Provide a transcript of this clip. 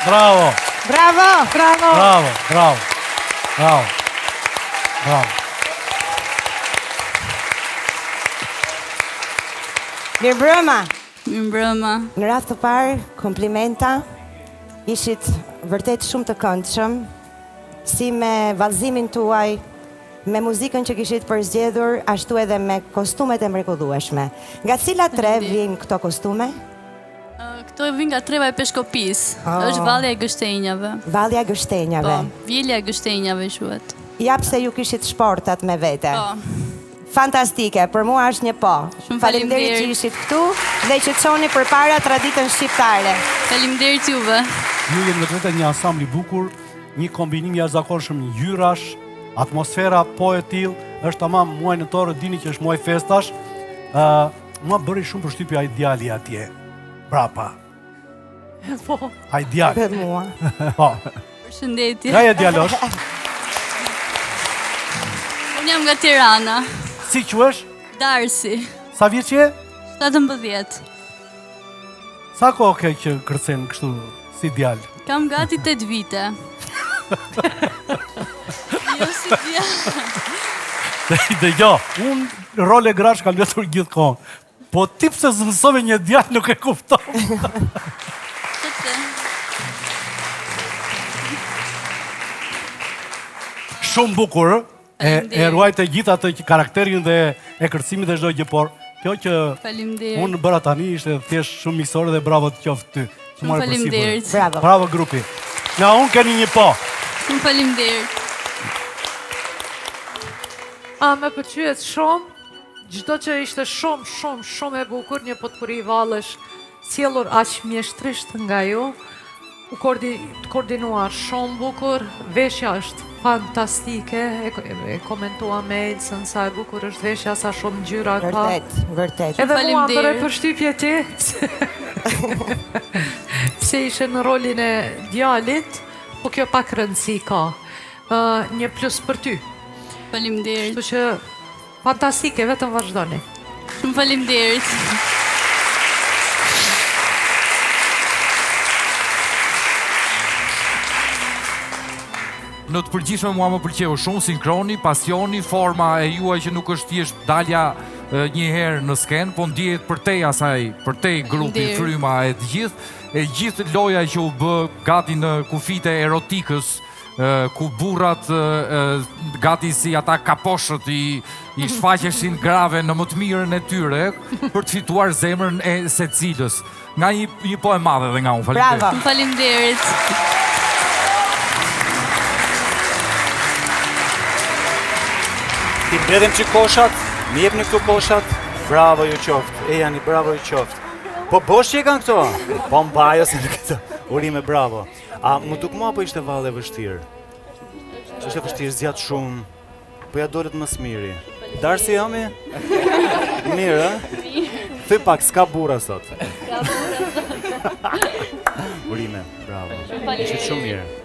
Bravo. Bravo. Bravo. Bravo. Bravo. Bravo. Bravo. Mirëmbrëma. Mirëmbrëma. Në radhë të parë, komplimenta. Ishit vërtet shumë të këndshëm, si me vallëzimin tuaj, me muzikën që kishit përzgjedhur, ashtu edhe me kostumet e mrekullueshme. Nga cilat tre vijnë këto kostume? Këto vijnë nga Treva e Peshkopisë. Është Vallja e Gështenjave. Vallja e Gështenjave. Po, Vjelja e Gështenjave quhet. Jap se ju kishit shportat me vete. Po. Fantastike, për mua është një po. Shumë Faleminderit që ishit këtu dhe që çoni përpara traditën shqiptare. Faleminderit juve. Ju jeni vetë një ansambl i bukur, një kombinim i jashtëzakonshëm ngjyrash, atmosfera po e tillë, është tamam muaj nëntor, dini që është muaj festash. Mua bëri shumë përshtypje ai djali atje. Brapa. Po. Ai djali. Dhe mua. Po. Përshëndetje. Nga je djalosh? Unë jam nga Tirana. Si quhesh? Darsi. Sa vjeç je? 17. Sa kohë ke që kërcen kështu si djalë? Kam gati 8 vite. Jo si djalë. Dhe jo, unë role grash kam lëtur gjithkohën. Po ti pse zëmësove një djalë nuk e kupton. Shumë bukur, e ruajt e gjithë atë karakterin dhe e kërcimit dhe çdo gjë, por kjo që unë bëra tani ishte thjesht shumë miqësore dhe bravo të qoftë ty. Shumë faleminderit. Bravo. Bravo grupi. Na unë keni një po. Shumë faleminderit. Me pëlqyet shumë, çdo që ishte shumë e bukur, një potpuri vallësh sjellur aq mjeshtrisht nga ju, u koordinuar shumë bukur, veshja është fantastike, e komentua me Elsën sa e bukur është veshja, sa shumë ngjyra ka. Vërtet. Edhe mua bëre përshtypje ti, se ishe në rolin e djalit, po kjo pak rëndësi ka. Një plus për ty. Faleminderit. Kështu që fantastike, vetëm vazhdoni. Shumë faleminderit. Në të përgjithshme mua më pëlqeu shumë sinkroni, pasioni, forma e juaj që nuk është thjesht dalja një herë në sken, po ndihet përtej asaj, përtej grupi, fryma e gjithë loja që u bë gati në kufite erotikës, ku burrat gati si ata kaposhët i shfaqeshin grave në më të mirën e tyre për të fituar zemrën e secilës. Nga një po e madhe dhe nga unë, faleminderit. Bravo. Faleminderit. Ti mbledhim që koshat, mi jepni këtu koshat, bravo ju qoftë, e janë bravo ju qoftë. Po bosh që i kanë këto? Po mbajo si në këto, urime bravo. A më duk mua po ishte valle vështirë? Që ishte vështirë, zjatë shumë, po ja dolet më smiri. Darsi jami? Mirë, Thuj pak, s'ka bura sot. Urime, bravo. Ishte shumë mirë.